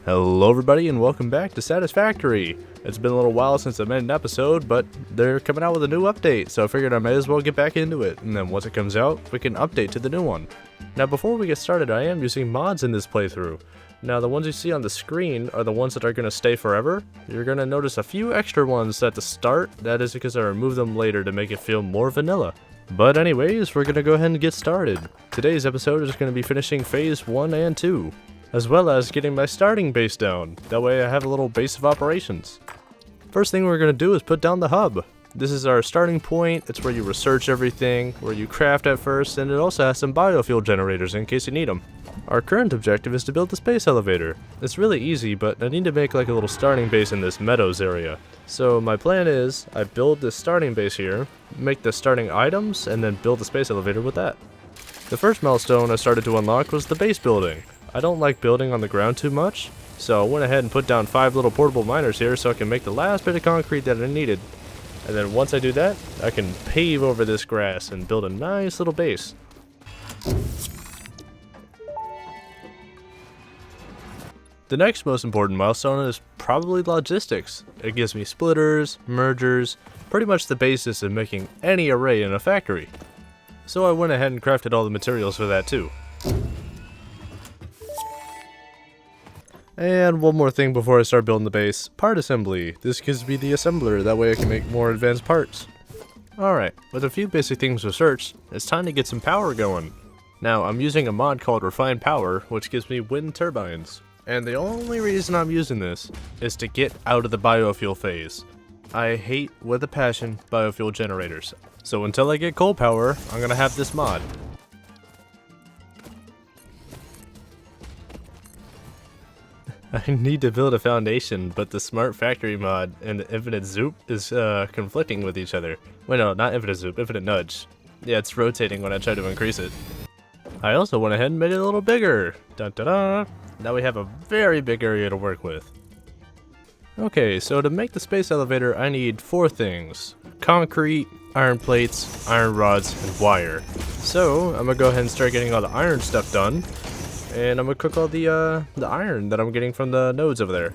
Hello everybody and welcome back to Satisfactory. It's been a little while since I made an episode, but they're coming out with a new update, so I figured I might as well get back into it, and then once it comes out, we can update to the new one. Now before we get started, I am using mods in this playthrough. Now the ones you see on the screen are the ones that are going to stay forever. You're going to notice a few extra ones at the start. That is because I removed them later to make it feel more vanilla. But anyways, we're going to go ahead and get started. Today's episode is going to be finishing phase 1 and 2. As well as getting my starting base down. That way I have a little base of operations. First thing we're going to do is put down the hub. This is our starting point. It's where you research everything, where you craft at first, and it also has some biofuel generators in case you need them. Our current objective is to build the space elevator. It's really easy, but I need to make like a little starting base in this meadows area. So my plan is, I build this starting base here, make the starting items, and then build the space elevator with that. The first milestone I started to unlock was the base building. I don't like building on the ground too much, so I went ahead and put down 5 little portable miners here so I can make the last bit of concrete that I needed. And then once I do that, I can pave over this grass and build a nice little base. The next most important milestone is probably logistics. It gives me splitters, mergers, pretty much the basis of making any array in a factory. So I went ahead and crafted all the materials for that too. And one more thing before I start building the base, part assembly. This gives me the assembler, that way I can make more advanced parts. Alright, with a few basic things researched, it's time to get some power going. Now, I'm using a mod called Refined Power, which gives me wind turbines. And the only reason I'm using this is to get out of the biofuel phase. I hate with a passion biofuel generators. So until I get coal power, I'm gonna have this mod. I need to build a foundation, but the Smart Factory mod and the InfiniteZoop is conflicting with each other. Wait, no, not InfiniteZoop, InfiniteNudge. Yeah, it's rotating when I try to increase it. I also went ahead and made it a little bigger. Dun, dun, dun. Now we have a very big area to work with. Okay, so to make the space elevator, I need 4 things. Concrete, iron plates, iron rods, and wire. So, I'm gonna go ahead and start getting all the iron stuff done. And I'm gonna cook all the iron that I'm getting from the nodes over there.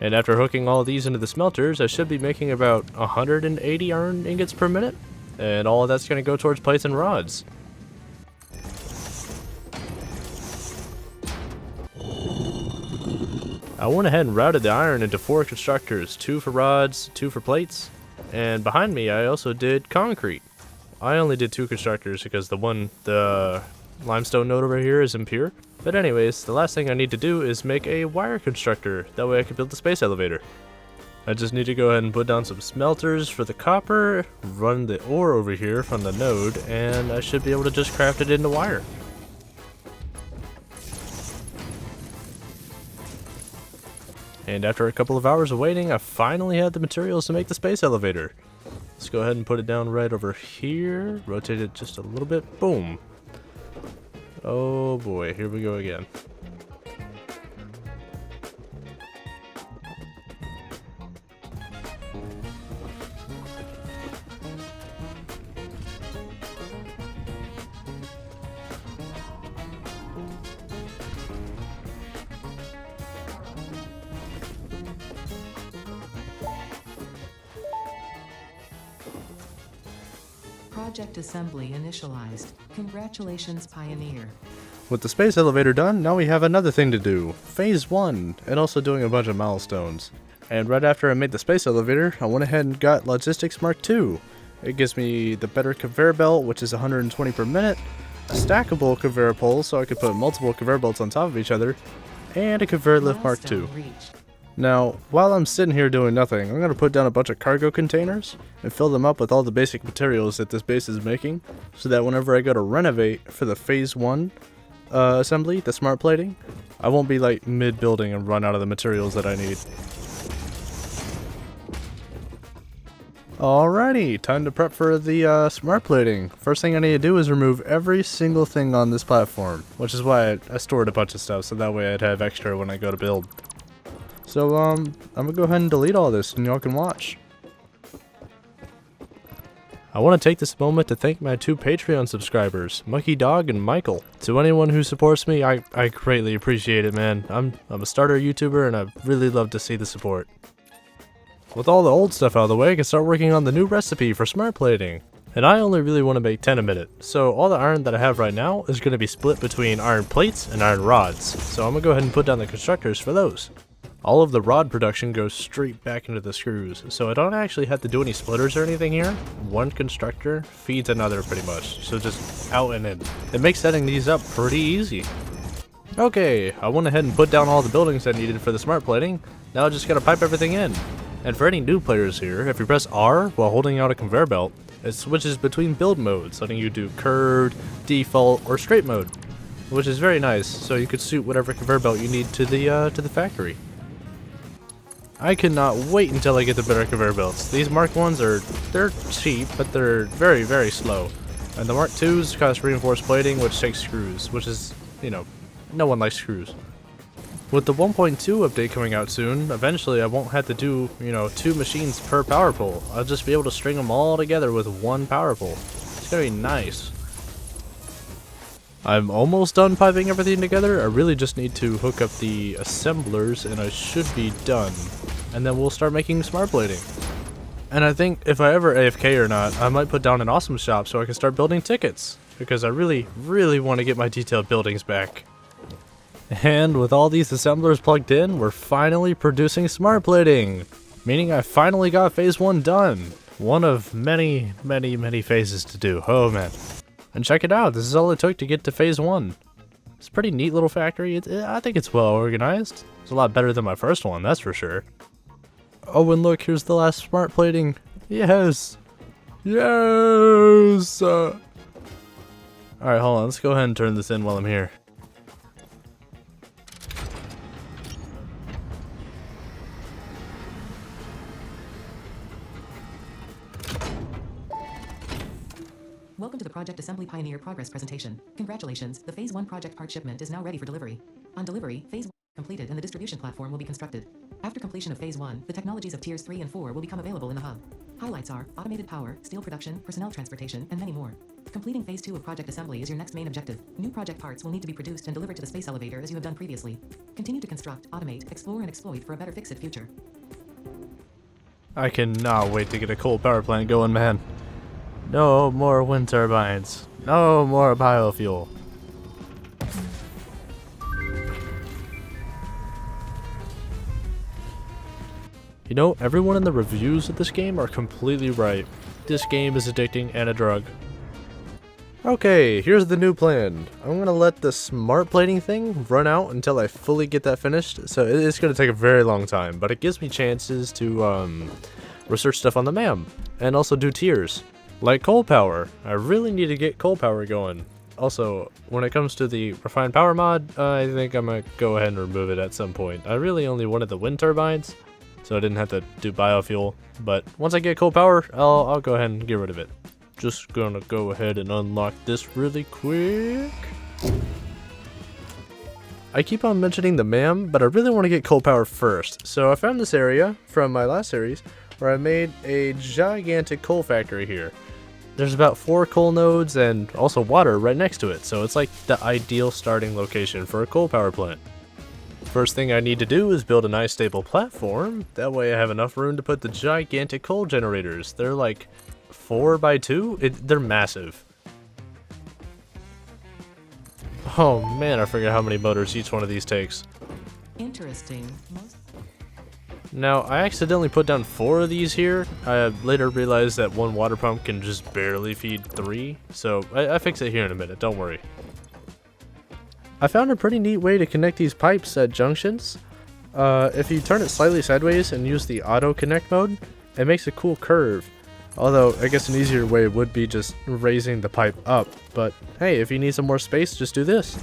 And after hooking all these into the smelters, I should be making about 180 iron ingots per minute. And all of that's gonna go towards plates and rods. I went ahead and routed the iron into 4 constructors, 2 for rods, 2 for plates. And behind me I also did concrete. I only did 2 constructors because the limestone node over here is impure. But anyways, the last thing I need to do is make a wire constructor, that way I can build the space elevator. I just need to go ahead and put down some smelters for the copper, run the ore over here from the node, and I should be able to just craft it into wire. And after a couple of hours of waiting, I finally had the materials to make the space elevator. Let's go ahead and put it down right over here, rotate it just a little bit, boom. Oh boy, here we go again. Project assembly initialized. Congratulations, Pioneer. With the space elevator done, now we have another thing to do. Phase 1, and also doing a bunch of milestones. And right after I made the space elevator, I went ahead and got Logistics Mark II. It gives me the better conveyor belt, which is 120 per minute, a stackable conveyor pole so I could put multiple conveyor belts on top of each other, and a conveyor lift Mark II. Now, while I'm sitting here doing nothing, I'm going to put down a bunch of cargo containers and fill them up with all the basic materials that this base is making, so that whenever I go to renovate for the phase 1 assembly, the smart plating, I won't be like mid-building and run out of the materials that I need. Alrighty, time to prep for the smart plating. First thing I need to do is remove every single thing on this platform, which is why I stored a bunch of stuff, so that way I'd have extra when I go to build. So, I'm gonna go ahead and delete all this and y'all can watch. I want to take this moment to thank my 2 Patreon subscribers, Mucky Dog and Michael. To anyone who supports me, I greatly appreciate it, man. I'm a starter YouTuber and I really love to see the support. With all the old stuff out of the way, I can start working on the new recipe for smart plating. And I only really want to make 10 a minute, so all the iron that I have right now is going to be split between iron plates and iron rods. So I'm going to go ahead and put down the constructors for those. All of the rod production goes straight back into the screws, so I don't actually have to do any splitters or anything here. One constructor feeds another pretty much, so just out and in. It makes setting these up pretty easy. Okay, I went ahead and put down all the buildings I needed for the smart plating. Now I just gotta pipe everything in. And for any new players here, if you press R while holding out a conveyor belt, it switches between build modes, letting you do curved, default, or straight mode, which is very nice, so you could suit whatever conveyor belt you need to the factory. I cannot wait until I get the better conveyor belts. These Mark 1s they're cheap, but they're very, very slow. And the Mark 2s cost reinforced plating, which takes screws, which is, you know, no one likes screws. With the 1.2 update coming out soon, eventually I won't have to do, 2 machines per power pole. I'll just be able to string them all together with one power pole. It's gonna be nice. I'm almost done piping everything together. I really just need to hook up the assemblers and I should be done. And then we'll start making smart plating. And I think if I ever AFK or not, I might put down an awesome shop so I can start building tickets. Because I really, really want to get my detailed buildings back. And with all these assemblers plugged in, we're finally producing smart plating. Meaning I finally got phase 1 done. One of many, many, many phases to do. Oh man. And check it out, this is all it took to get to phase 1. It's a pretty neat little factory. I think it's well organized. It's a lot better than my first one, that's for sure. Oh, and look, here's the last smart plating. Yes! Yes! Alright, hold on, let's go ahead and turn this in while I'm here. Welcome to the Project Assembly Pioneer Progress presentation. Congratulations, the Phase 1 project part shipment is now ready for delivery. On delivery, Phase 1 is completed and the distribution platform will be constructed. After completion of Phase 1, the technologies of Tiers 3 and 4 will become available in the hub. Highlights are automated power, steel production, personnel transportation, and many more. Completing Phase 2 of project assembly is your next main objective. New project parts will need to be produced and delivered to the space elevator as you have done previously. Continue to construct, automate, explore, and exploit for a better fix-it future. I cannot wait to get a coal power plant going, man. No more wind turbines. No more biofuel. You know, everyone in the reviews of this game are completely right. This game is addicting and a drug. Okay, here's the new plan. I'm gonna let the smart plating thing run out until I fully get that finished. So it's gonna take a very long time, but it gives me chances to research stuff on the MAM and also do tiers. Like coal power. I really need to get coal power going. Also, when it comes to the refined power mod, I think I'm gonna go ahead and remove it at some point. I really only wanted the wind turbines, so I didn't have to do biofuel. But once I get coal power, I'll go ahead and get rid of it. Just gonna go ahead and unlock this really quick. I keep on mentioning the MAM, but I really want to get coal power first. So I found this area from my last series where I made a gigantic coal factory here. There's about 4 coal nodes and also water right next to it, so it's like the ideal starting location for a coal power plant. First thing I need to do is build a nice stable platform. That way I have enough room to put the gigantic coal generators. They're like 4x2? They're massive. Oh man, I forget how many motors each one of these takes. Interesting. Now, I accidentally put down 4 of these here. I later realized that 1 water pump can just barely feed 3, so I fix it here in a minute, don't worry. I found a pretty neat way to connect these pipes at junctions. If you turn it slightly sideways and use the auto connect mode, it makes a cool curve. Although, I guess an easier way would be just raising the pipe up, but hey, if you need some more space, just do this.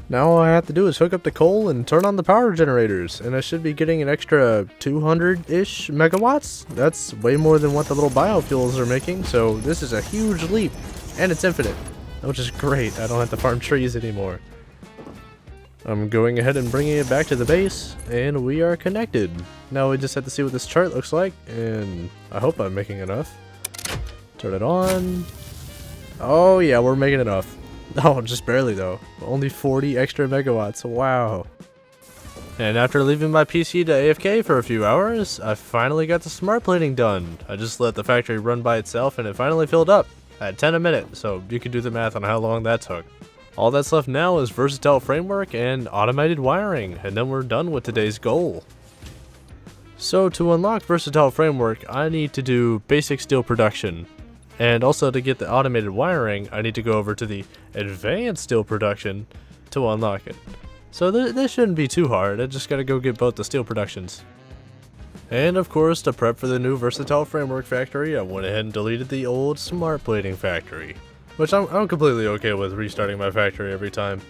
Now all I have to do is hook up the coal and turn on the power generators, and I should be getting an extra 200-ish megawatts. That's way more than what the little biofuels are making, so this is a huge leap, and it's infinite, which is great. I don't have to farm trees anymore. I'm going ahead and bringing it back to the base, and we are connected. Now we just have to see what this chart looks like, and I hope I'm making enough. Turn it on. Oh yeah, we're making enough. Oh, just barely though. Only 40 extra megawatts. Wow. And after leaving my PC to AFK for a few hours, I finally got the smart plating done. I just let the factory run by itself and it finally filled up at 10 a minute, so you can do the math on how long that took. All that's left now is versatile framework and automated wiring, and then we're done with today's goal. So to unlock versatile framework, I need to do basic steel production. And also to get the automated wiring, I need to go over to the advanced steel production to unlock it. So this shouldn't be too hard, I just gotta go get both the steel productions. And of course, to prep for the new versatile framework factory, I went ahead and deleted the old smart plating factory. Which I'm completely okay with restarting my factory every time.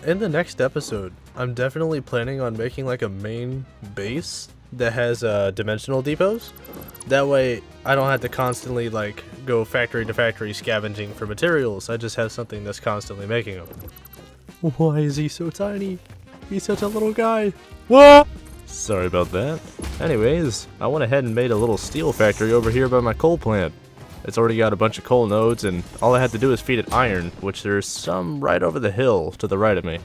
In the next episode, I'm definitely planning on making like a main base that has dimensional depots. That way, I don't have to constantly like go factory to factory scavenging for materials. I just have something that's constantly making them. Why is he so tiny? He's such a little guy. What? Sorry about that. Anyways, I went ahead and made a little steel factory over here by my coal plant. It's already got a bunch of coal nodes, and all I had to do is feed it iron, which there's some right over the hill to the right of me.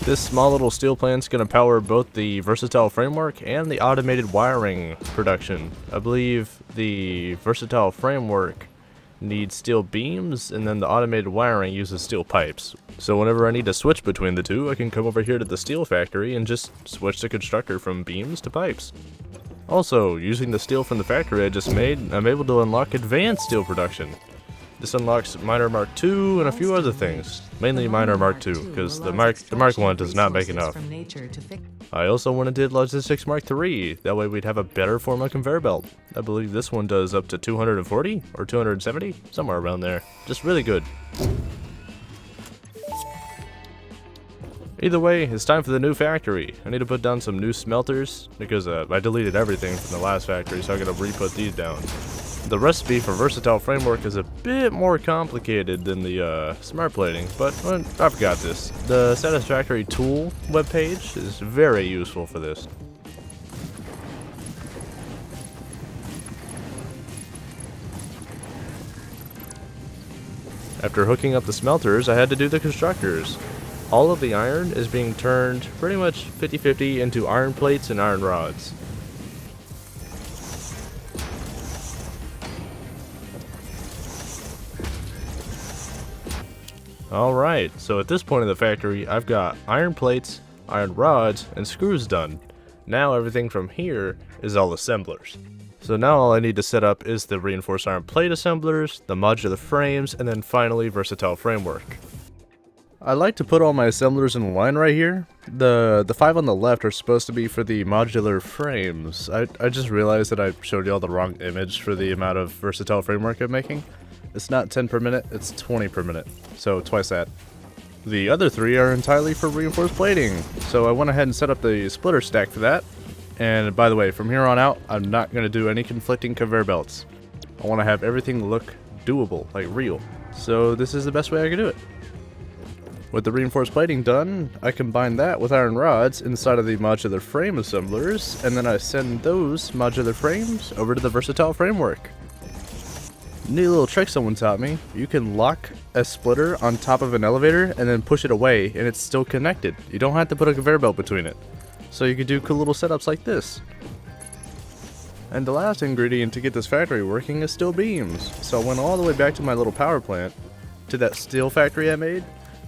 This small little steel plant's gonna power both the versatile framework and the automated wiring production. I believe the versatile framework needs steel beams, and then the automated wiring uses steel pipes. So whenever I need to switch between the two, I can come over here to the steel factory and just switch the constructor from beams to pipes. Also, using the steel from the factory I just made, I'm able to unlock advanced steel production. This unlocks Miner Mark II and a few other things, mainly Miner Mark II, because the Mark 1 does not make enough. I also went and did Logistics Mark III, that way we'd have a better form of conveyor belt. I believe this one does up to 240 or 270, somewhere around there. Just really good. Either way, it's time for the new factory. I need to put down some new smelters, because I deleted everything from the last factory, so I gotta re-put these down. The recipe for versatile framework is a bit more complicated than the smart plating, but I've got this. The Satisfactory tool webpage is very useful for this. After hooking up the smelters, I had to do the constructors. All of the iron is being turned pretty much 50-50 into iron plates and iron rods. Alright, so at this point in the factory, I've got iron plates, iron rods, and screws done. Now everything from here is all assemblers. So now all I need to set up is the reinforced iron plate assemblers, the modular frames, and then finally versatile framework. I like to put all my assemblers in a line right here. The 5 on the left are supposed to be for the modular frames. I just realized that I showed you all the wrong image for the amount of versatile framework I'm making. It's not 10 per minute, it's 20 per minute, so twice that. The other 3 are entirely for reinforced plating, so I went ahead and set up the splitter stack for that. And by the way, from here on out, I'm not going to do any conflicting conveyor belts. I want to have everything look doable, like real. So this is the best way I can do it. With the reinforced plating done, I combine that with iron rods inside of the modular frame assemblers, and then I send those modular frames over to the versatile framework. Neat little trick someone taught me. You can lock a splitter on top of an elevator and then push it away and it's still connected. You don't have to put a conveyor belt between it. So you can do cool little setups like this. And the last ingredient to get this factory working is steel beams. So I went all the way back to my little power plant, to that steel factory I made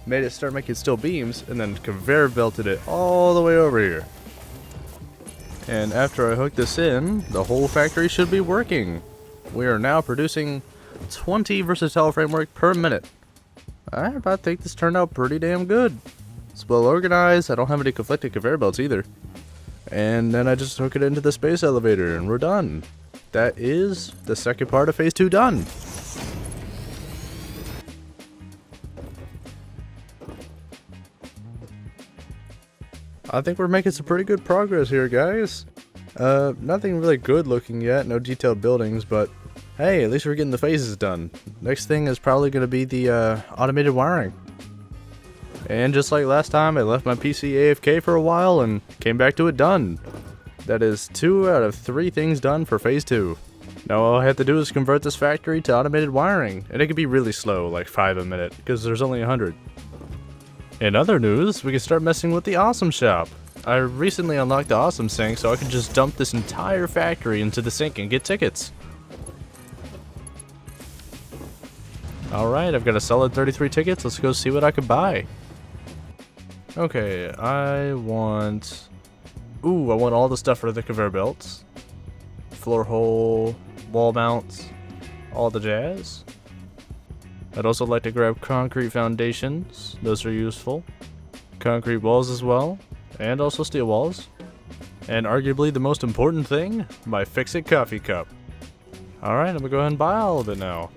it start making steel beams, and then conveyor belted it all the way over here. And after I hook this in, the whole factory should be working. We are now producing 20 versatile framework per minute. I think this turned out pretty damn good. It's well organized, I don't have any conflicting conveyor belts either. And then I just hook it into the space elevator and we're done. That is the second part of phase 2 done. I think we're making some pretty good progress here, guys. Nothing really good looking yet, no detailed buildings, but hey, at least we're getting the phases done. Next thing is probably going to be the automated wiring. And just like last time, I left my PC AFK for a while and came back to it done. That is 2 out of 3 things done for phase 2. Now all I have to do is convert this factory to automated wiring, and it can be really slow, like 5 a minute, because there's only 100. In other news, we can start messing with the Awesome Shop. I recently unlocked the Awesome Sink, so I can just dump this entire factory into the sink and get tickets. Alright, I've got a solid 33 tickets, let's go see what I can buy. Okay, I want all the stuff for the conveyor belts. Floor hole, wall mounts, all the jazz. I'd also like to grab concrete foundations, those are useful. Concrete walls as well, and also steel walls. And arguably the most important thing, my Fix-It coffee cup. Alright, I'm gonna go ahead and buy all of it now.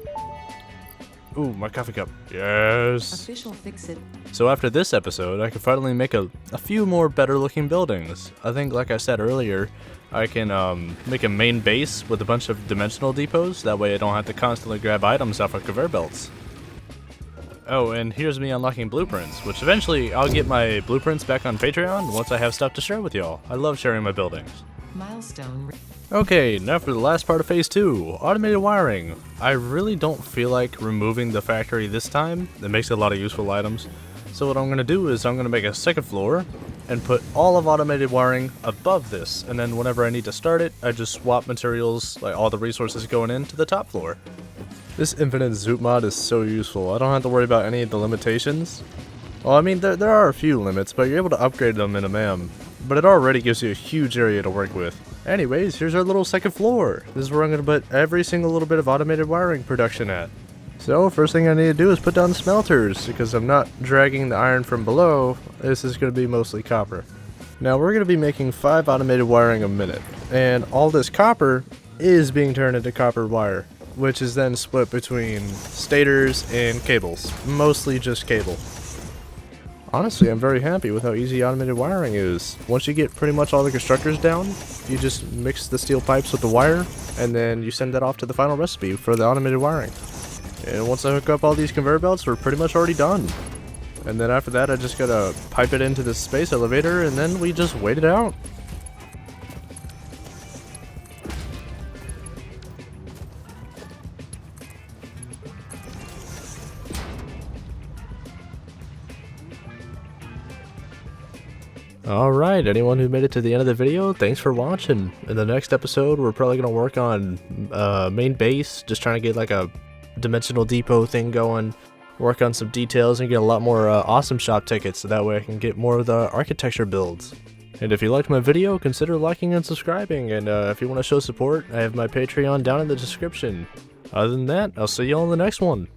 Ooh, my coffee cup. Yes! Official Fix-It. So after this episode, I can finally make a few more better looking buildings. I think, like I said earlier, I can make a main base with a bunch of dimensional depots. That way I don't have to constantly grab items off of conveyor belts. Oh, and here's me unlocking blueprints, which eventually I'll get my blueprints back on Patreon once I have stuff to share with y'all. I love sharing my buildings. Milestone. Okay, now for the last part of phase 2, automated wiring. I really don't feel like removing the factory this time. It makes a lot of useful items. So what I'm going to do is I'm going to make a second floor and put all of automated wiring above this. And then whenever I need to start it, I just swap materials, like all the resources going into the top floor. This InfiniteZoop mod is so useful. I don't have to worry about any of the limitations. Well, I mean, there are a few limits, but you're able to upgrade them in a MAM. But it already gives you a huge area to work with. Anyways, here's our little second floor. This is where I'm going to put every single little bit of automated wiring production at. So, first thing I need to do is put down the smelters, because I'm not dragging the iron from below. This is going to be mostly copper. Now, we're going to be making 5 automated wiring a minute. And all this copper is being turned into copper wire, which is then split between stators and cables. Mostly just cable. Honestly, I'm very happy with how easy automated wiring is. Once you get pretty much all the constructors down, you just mix the steel pipes with the wire, and then you send that off to the final recipe for the automated wiring. And once I hook up all these conveyor belts, we're pretty much already done. And then after that, I just gotta pipe it into the space elevator, and then we just wait it out. Alright, anyone who made it to the end of the video, thanks for watching. In the next episode, we're probably going to work on main base, just trying to get like a dimensional depot thing going, work on some details, and get a lot more awesome shop tickets, so that way I can get more of the architecture builds. And if you liked my video, consider liking and subscribing, and if you want to show support, I have my Patreon down in the description. Other than that, I'll see you all in the next one.